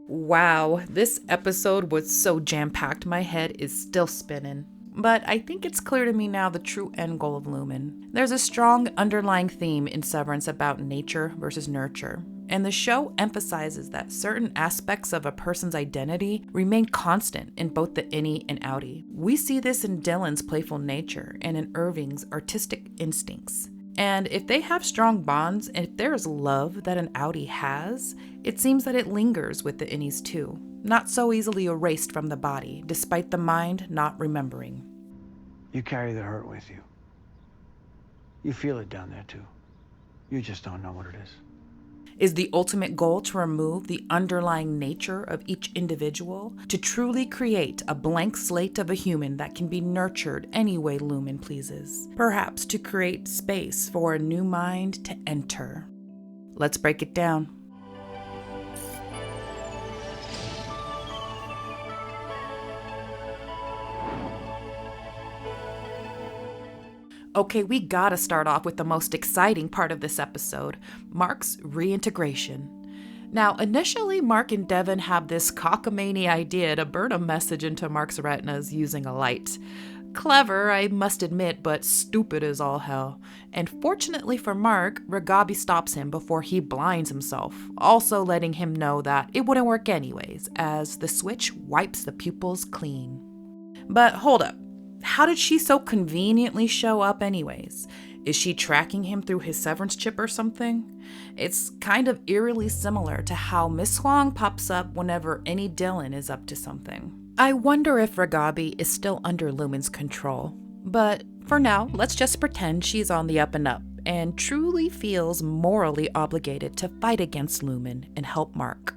Wow, this episode was so jam-packed my head is still spinning. But I think it's clear to me now the true end goal of Lumon. There's a strong underlying theme in Severance about nature versus nurture. And the show emphasizes that certain aspects of a person's identity remain constant in both the Innie and Outtie. We see this in Dylan's playful nature and in Irving's artistic instincts. And if they have strong bonds, and if there is love that an Outtie has, it seems that it lingers with the Innies too, not so easily erased from the body, despite the mind not remembering. You carry the hurt with you. You feel it down there too. You just don't know what it is. Is the ultimate goal to remove the underlying nature of each individual, to truly create a blank slate of a human that can be nurtured any way Lumon pleases? Perhaps to create space for a new mind to enter. Let's break it down. Okay, we gotta start off with the most exciting part of this episode, Mark's reintegration. Now, initially, Mark and Devon have this cockamamie idea to burn a message into Mark's retinas using a light. Clever, I must admit, but stupid as all hell. And fortunately for Mark, Ragabi stops him before he blinds himself, also letting him know that it wouldn't work anyways, as the switch wipes the pupils clean. But hold up. How did she so conveniently show up anyways? Is she tracking him through his severance chip or something? It's kind of eerily similar to how Miss Huang pops up whenever any Dylan is up to something. I wonder if Ragabi is still under Lumon's control. But for now, let's just pretend she's on the up and up and truly feels morally obligated to fight against Lumon and help Mark.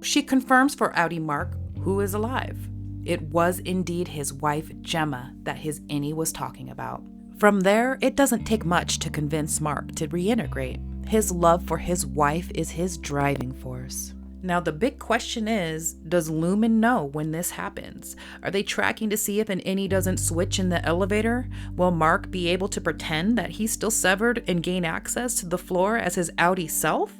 She confirms for Outtie Mark, who is alive. It was indeed his wife, Gemma, that his Innie was talking about. From there, it doesn't take much to convince Mark to reintegrate. His love for his wife is his driving force. Now, the big question is, does Lumon know when this happens? Are they tracking to see if an Innie doesn't switch in the elevator? Will Mark be able to pretend that he's still severed and gain access to the floor as his Outtie self?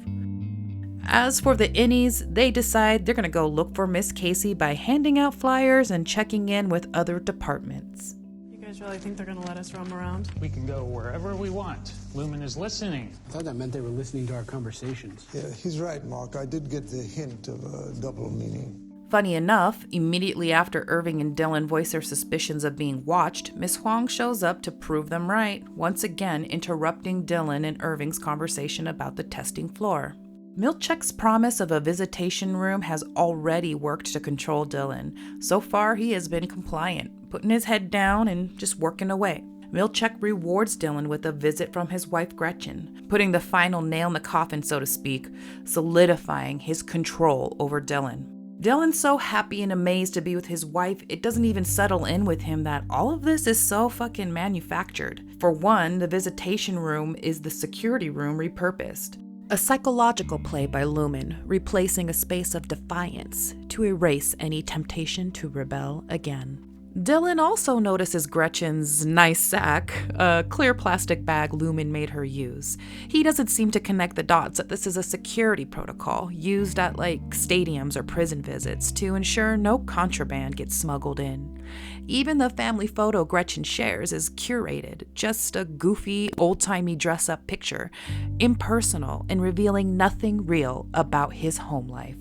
As for the Innies, they decide they're going to go look for Miss Casey by handing out flyers and checking in with other departments. You guys really think they're going to let us roam around? We can go wherever we want. Lumon is listening. I thought that meant they were listening to our conversations. Yeah, he's right, Mark. I did get the hint of a double meaning. Funny enough, immediately after Irving and Dylan voice their suspicions of being watched, Miss Huang shows up to prove them right, once again interrupting Dylan and Irving's conversation about the testing floor. Milchick's promise of a visitation room has already worked to control Dylan. So far, he has been compliant, putting his head down and just working away. Milchick rewards Dylan with a visit from his wife Gretchen, putting the final nail in the coffin, so to speak, solidifying his control over Dylan. Dylan's so happy and amazed to be with his wife, it doesn't even settle in with him that all of this is so fucking manufactured. For one, the visitation room is the security room repurposed. A psychological play by Lumon, replacing a space of defiance to erase any temptation to rebel again. Dylan also notices Gretchen's nice sack, a clear plastic bag Lumon made her use. He doesn't seem to connect the dots that this is a security protocol used at stadiums or prison visits to ensure no contraband gets smuggled in. Even the family photo Gretchen shares is curated, just a goofy, old-timey dress-up picture, impersonal and revealing nothing real about his home life.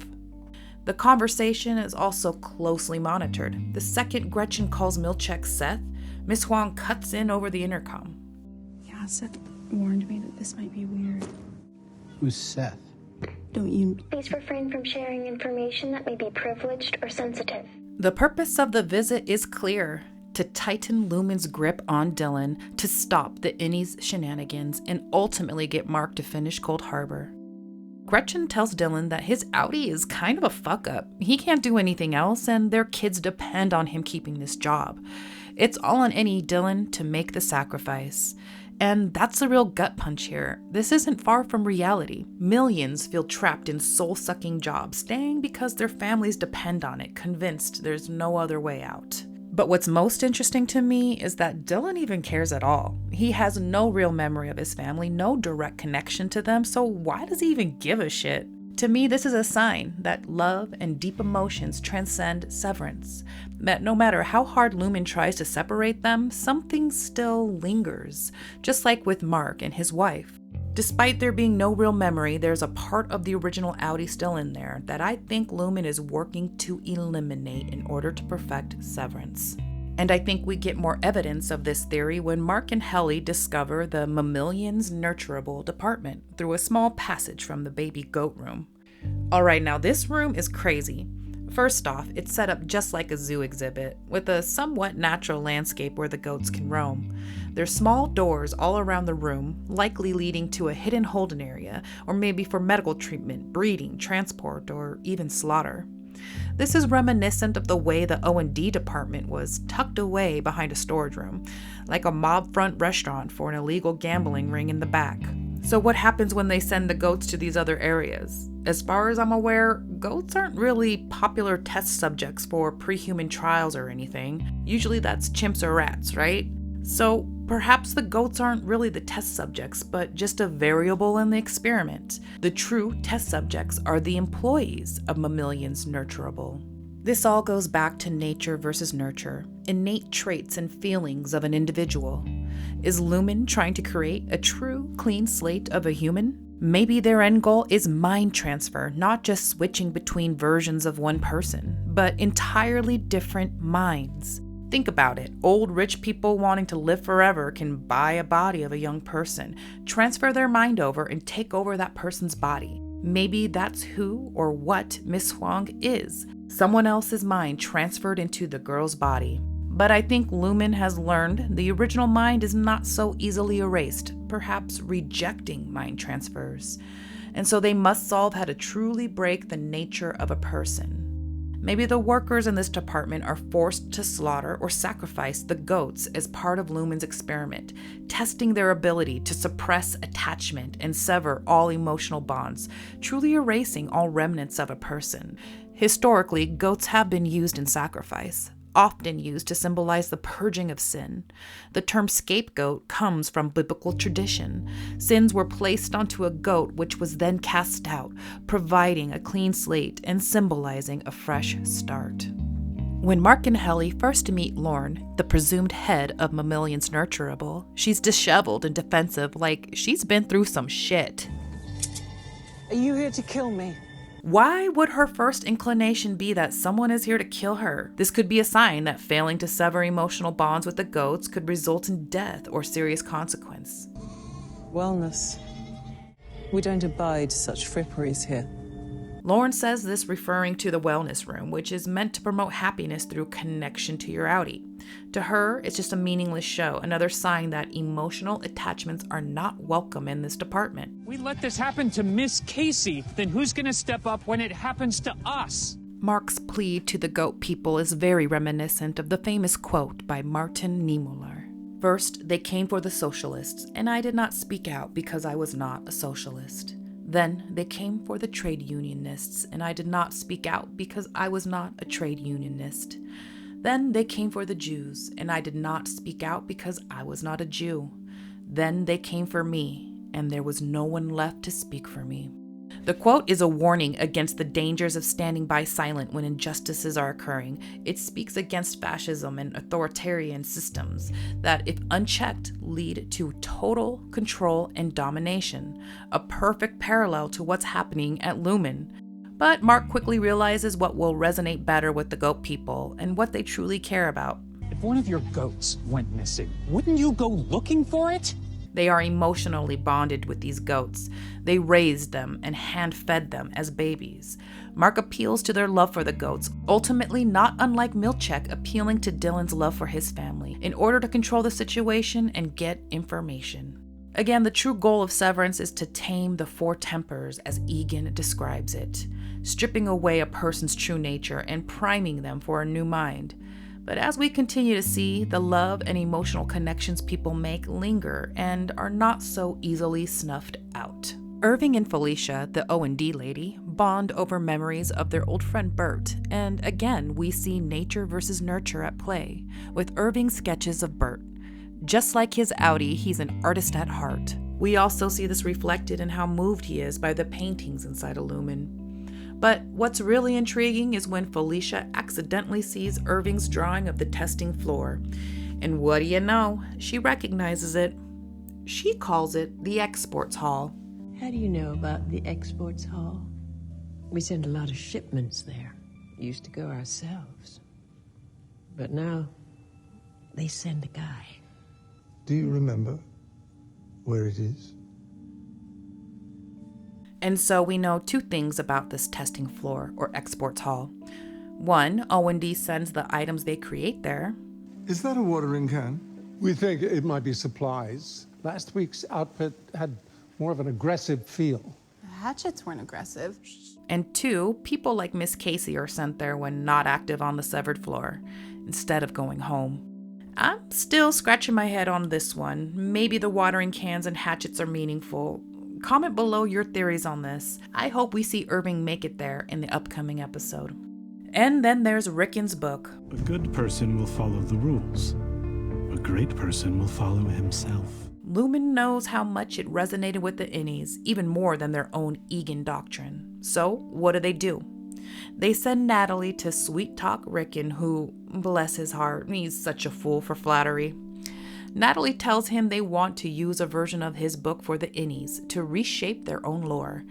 The conversation is also closely monitored. The second Gretchen calls Milchick Seth, Miss Huang cuts in over the intercom. Yeah, Seth warned me that this might be weird. Who's Seth? Don't you? Please refrain from sharing information that may be privileged or sensitive. The purpose of the visit is clear: to tighten Lumon's grip on Dylan, to stop the Innie's shenanigans, and ultimately get Mark to finish Cold Harbor. Gretchen tells Dylan that his Outtie is kind of a fuck-up. He can't do anything else, and their kids depend on him keeping this job. It's all on Innie Dylan to make the sacrifice. And that's a real gut punch here. This isn't far from reality. Millions feel trapped in soul-sucking jobs, staying because their families depend on it, convinced there's no other way out. But what's most interesting to me is that Dylan even cares at all. He has no real memory of his family, no direct connection to them, so why does he even give a shit? To me, this is a sign that love and deep emotions transcend severance, that no matter how hard Lumon tries to separate them, something still lingers, just like with Mark and his wife. Despite there being no real memory, there's a part of the original Outtie still in there that I think Lumon is working to eliminate in order to perfect severance. And I think we get more evidence of this theory when Mark and Helly discover the Mammalians Nurturable department through a small passage from the baby goat room. Alright, now this room is crazy. First off, it's set up just like a zoo exhibit, with a somewhat natural landscape where the goats can roam. There's small doors all around the room, likely leading to a hidden holding area, or maybe for medical treatment, breeding, transport, or even slaughter. This is reminiscent of the way the O&D department was tucked away behind a storage room, like a mob front restaurant for an illegal gambling ring in the back. So what happens when they send the goats to these other areas? As far as I'm aware, goats aren't really popular test subjects for pre-human trials or anything. Usually that's chimps or rats, right? So perhaps the goats aren't really the test subjects, but just a variable in the experiment. The true test subjects are the employees of Mammalians Nurturable. This all goes back to nature versus nurture, innate traits and feelings of an individual. Is Lumon trying to create a true, clean slate of a human? Maybe their end goal is mind transfer, not just switching between versions of one person, but entirely different minds. Think about it. Old rich people wanting to live forever can buy a body of a young person, transfer their mind over, and take over that person's body. Maybe that's who or what Miss Huang is. Someone else's mind transferred into the girl's body. But I think Lumon has learned the original mind is not so easily erased, perhaps rejecting mind transfers. And so they must solve how to truly break the nature of a person. Maybe the workers in this department are forced to slaughter or sacrifice the goats as part of Lumon's experiment, testing their ability to suppress attachment and sever all emotional bonds, truly erasing all remnants of a person. Historically, goats have been used in sacrifice, often used to symbolize the purging of sin. The term scapegoat comes from biblical tradition. Sins were placed onto a goat, which was then cast out, providing a clean slate and symbolizing a fresh start. When Mark and Helly first meet Lorne, the presumed head of Mammalians Nurturable, she's disheveled and defensive, like she's been through some shit. Are you here to kill me? Why would her first inclination be that someone is here to kill her? This could be a sign that failing to sever emotional bonds with the goats could result in death or serious consequence. Wellness. We don't abide such fripperies here. Lorne says this referring to the wellness room, which is meant to promote happiness through connection to your Outtie. To her, it's just a meaningless show, another sign that emotional attachments are not welcome in this department. We let this happen to Miss Casey, then who's gonna step up when it happens to us? Mark's plea to the goat people is very reminiscent of the famous quote by Martin Niemöller. First, they came for the socialists, and I did not speak out because I was not a socialist. Then they came for the trade unionists, and I did not speak out because I was not a trade unionist. Then they came for the Jews, and I did not speak out because I was not a Jew. Then they came for me, and there was no one left to speak for me. The quote is a warning against the dangers of standing by silent when injustices are occurring. It speaks against fascism and authoritarian systems that, if unchecked, lead to total control and domination, a perfect parallel to what's happening at Lumon. But Mark quickly realizes what will resonate better with the goat people and what they truly care about. If one of your goats went missing, wouldn't you go looking for it? They are emotionally bonded with these goats. They raised them and hand-fed them as babies. Mark appeals to their love for the goats, ultimately not unlike Milchick appealing to Dylan's love for his family, in order to control the situation and get information. Again, the true goal of Severance is to tame the four tempers as Egan describes it, stripping away a person's true nature and priming them for a new mind. But as we continue to see, the love and emotional connections people make linger and are not so easily snuffed out. Irving and Felicia, the O&D lady, bond over memories of their old friend Bert, and again we see nature versus nurture at play, with Irving's sketches of Bert. Just like his Outtie, he's an artist at heart. We also see this reflected in how moved he is by the paintings inside of Lumon. But what's really intriguing is when Felicia accidentally sees Irving's drawing of the testing floor. And what do you know? She recognizes it. She calls it the exports hall. How do you know about the exports hall? We send a lot of shipments there. Used to go ourselves. But now, they send a guy. Do you remember where it is? And so we know two things about this testing floor or exports hall. One, O&D sends the items they create there. Is that a watering can? We think it might be supplies. Last week's output had more of an aggressive feel. The hatchets weren't aggressive. And two, people like Miss Casey are sent there when not active on the severed floor, instead of going home. I'm still scratching my head on this one. Maybe the watering cans and hatchets are meaningful. Comment below your theories on this. I hope we see Irving make it there in the upcoming episode. And then there's Ricken's book. A good person will follow the rules. A great person will follow himself. Lumon knows how much it resonated with the Innies, even more than their own Egan doctrine. So, what do? They send Natalie to sweet-talk Ricken, who, bless his heart, he's such a fool for flattery. Natalie tells him they want to use a version of his book for the Innies to reshape their own lore.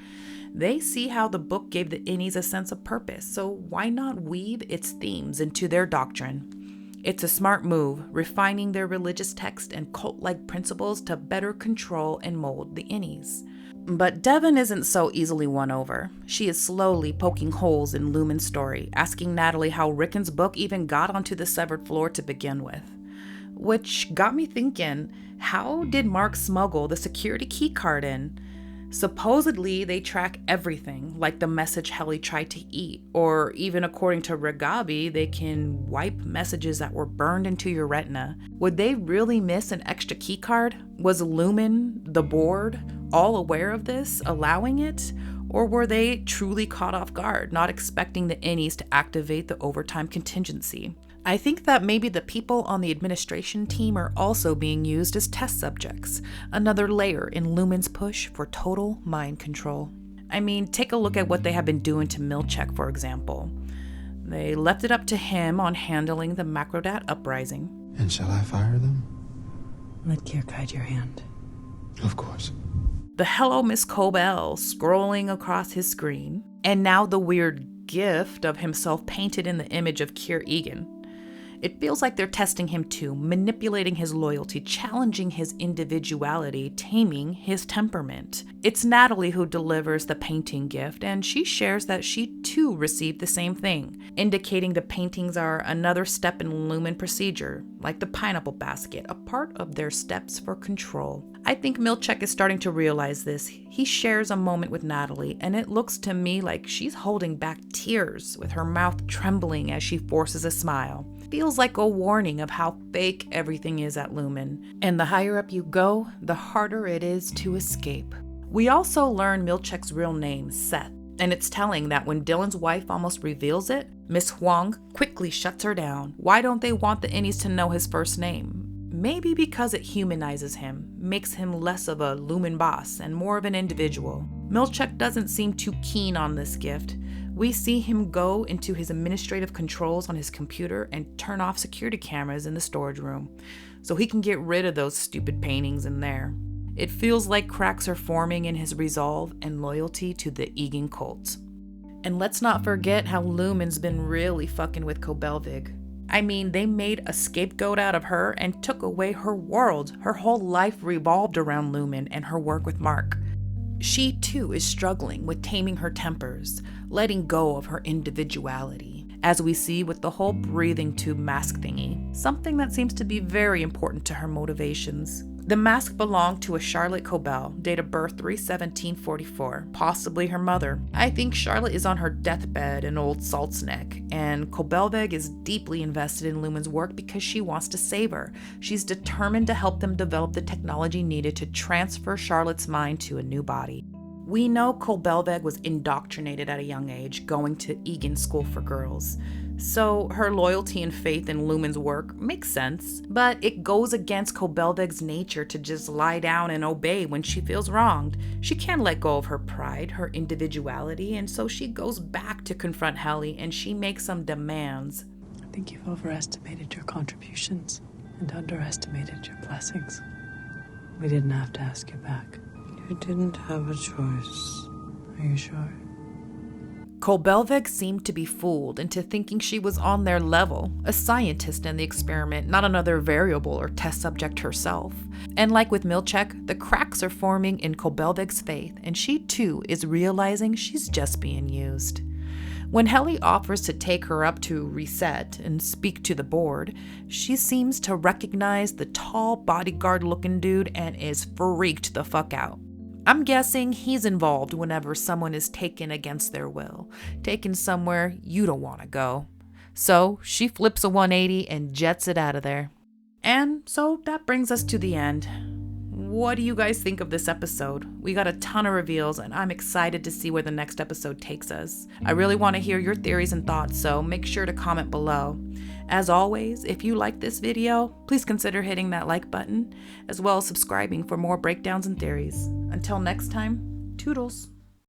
They see how the book gave the Innies a sense of purpose, so why not weave its themes into their doctrine? It's a smart move, refining their religious text and cult-like principles to better control and mold the Innies. But Devon isn't so easily won over. She is slowly poking holes in Lumon's story, asking Natalie how Ricken's book even got onto the severed floor to begin with. Which got me thinking, how did Mark smuggle the security key card in? Supposedly, they track everything, like the message Helly tried to eat, or even according to Regabi, they can wipe messages that were burned into your retina. Would they really miss an extra key card? Was Lumon, the board, all aware of this, allowing it? Or were they truly caught off guard, not expecting the Innies to activate the overtime contingency? I think that maybe the people on the administration team are also being used as test subjects, another layer in Lumon's push for total mind control. I mean, take a look at what they have been doing to Milchick, for example. They left it up to him on handling the Macrodat uprising. And shall I fire them? Let care guide your hand. Of course. The Hello Miss Cobel scrolling across his screen, and now the weird gift of himself painted in the image of Keir Egan. It feels like they're testing him too, manipulating his loyalty, challenging his individuality, taming his temperament. It's Natalie who delivers the painting gift, and she shares that she too received the same thing, indicating the paintings are another step in Lumon procedure, like the pineapple basket, a part of their steps for control. I think Milchick is starting to realize this. He shares a moment with Natalie, and it looks to me like she's holding back tears, with her mouth trembling as she forces a smile. Feels like a warning of how fake everything is at Lumon. And the higher up you go, the harder it is to escape. We also learn Milchick's real name, Seth, and it's telling that when Dylan's wife almost reveals it, Miss Huang quickly shuts her down. Why don't they want the Innies to know his first name? Maybe because it humanizes him, makes him less of a Lumon boss and more of an individual. Milchick doesn't seem too keen on this gift. We see him go into his administrative controls on his computer and turn off security cameras in the storage room, so he can get rid of those stupid paintings in there. It feels like cracks are forming in his resolve and loyalty to the Egan cult. And let's not forget how Lumon's been really fucking with Cobelvig. I mean, they made a scapegoat out of her and took away her world. Her whole life revolved around Lumon and her work with Mark. She too is struggling with taming her tempers, letting go of her individuality, as we see with the whole breathing tube mask thingy, something that seems to be very important to her motivations. The mask belonged to a Charlotte Cobel, date of birth 3/17/44, possibly her mother. I think Charlotte is on her deathbed in Old Salt's Neck, and Cobelvig is deeply invested in Lumon's work because she wants to save her. She's determined to help them develop the technology needed to transfer Charlotte's mind to a new body. We know Cobelveg was indoctrinated at a young age, going to Egan School for Girls. So her loyalty and faith in Lumon's work makes sense, but it goes against Cobelveg's nature to just lie down and obey when she feels wronged. She can't let go of her pride, her individuality, and so she goes back to confront Helly and she makes some demands. I think you've overestimated your contributions and underestimated your blessings. We didn't have to ask you back. You didn't have a choice. Are you sure? Cobelveg seemed to be fooled into thinking she was on their level, a scientist in the experiment, not another variable or test subject herself. And like with Milchick, the cracks are forming in Cobelveg's faith, and she too is realizing she's just being used. When Helly offers to take her up to reset and speak to the board, she seems to recognize the tall bodyguard-looking dude and is freaked the fuck out. I'm guessing he's involved whenever someone is taken against their will, taken somewhere you don't want to go. So she flips a 180 and jets it out of there. And so that brings us to the end. What do you guys think of this episode? We got a ton of reveals and I'm excited to see where the next episode takes us. I really want to hear your theories and thoughts, so make sure to comment below. As always, if you like this video, please consider hitting that like button, as well as subscribing for more breakdowns and theories. Until next time, toodles.